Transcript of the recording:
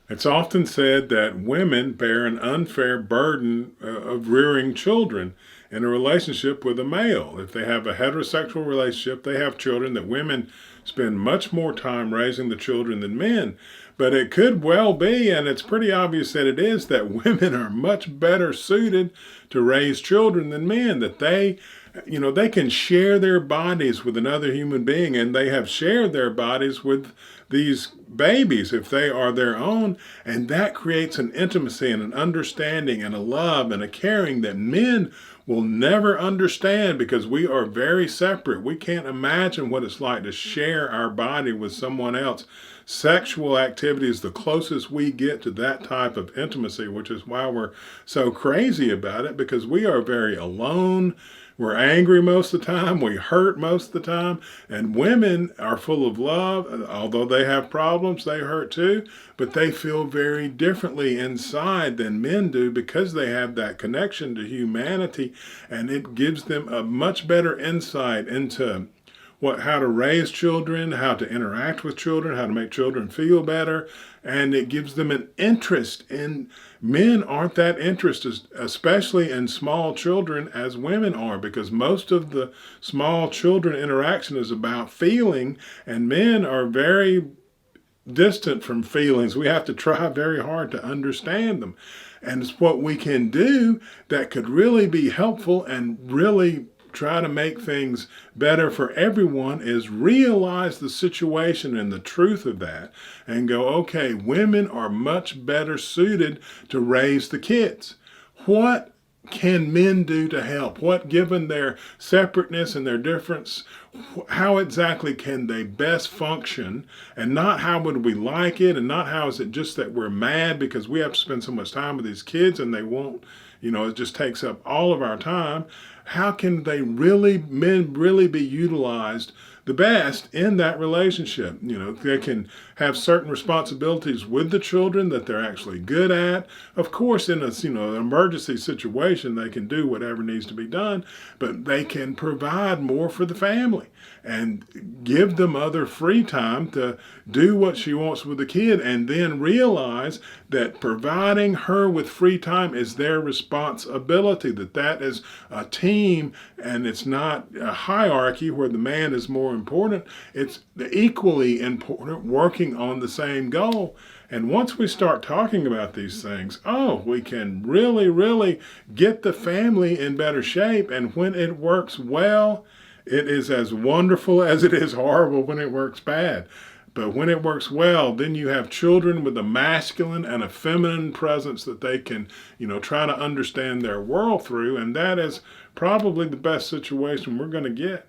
It's often said that women bear an unfair burden of rearing children in a relationship with a male. If they have a heterosexual relationship, they have children, that women spend much more time raising the children than men. But it could well be, and it's pretty obvious that it is, that women are much better suited to raise children than men, that they can share their bodies with another human being, and they have shared their bodies with these babies if they are their own, and that creates an intimacy and an understanding and a love and a caring that men will never understand, because we are very separate. We can't imagine what it's like to share our body with someone else. Sexual activity is the closest we get to that type of intimacy, which is why we're so crazy about it, because we are very alone. We're angry most of the time. We hurt most of the time. And women are full of love. Although they have problems, they hurt too. But they feel very differently inside than men do, because they have that connection to humanity. And it gives them a much better insight into how to raise children, how to interact with children, how to make children feel better, and it gives them an interest in. Men aren't that interested, especially in small children, as women are, because most of the small children interaction is about feeling, and men are very distant from feelings. We have to try very hard to understand them. And it's what we can do that could really be helpful and really try to make things better for everyone, is realize the situation and the truth of that and go, okay, women are much better suited to raise the kids. What can men do to help? What, given their separateness and their difference, how exactly can they best function? And not how would we like it, and not how is it just that we're mad because we have to spend so much time with these kids and they won't, it just takes up all of our time. How can men really be utilized the best in that relationship? They can have certain responsibilities with the children that they're actually good at. Of course, in an emergency situation, they can do whatever needs to be done, but they can provide more for the family and give the mother free time to do what she wants with the kid, and then realize that providing her with free time is their responsibility, that is a team, and it's not a hierarchy where the man is more important. It's equally important, working on the same goal. And once we start talking about these things, we can really, really get the family in better shape. And when it works well, it is as wonderful as it is horrible when it works bad. But when it works well, then you have children with a masculine and a feminine presence that they can, try to understand their world through. And that is probably the best situation we're going to get.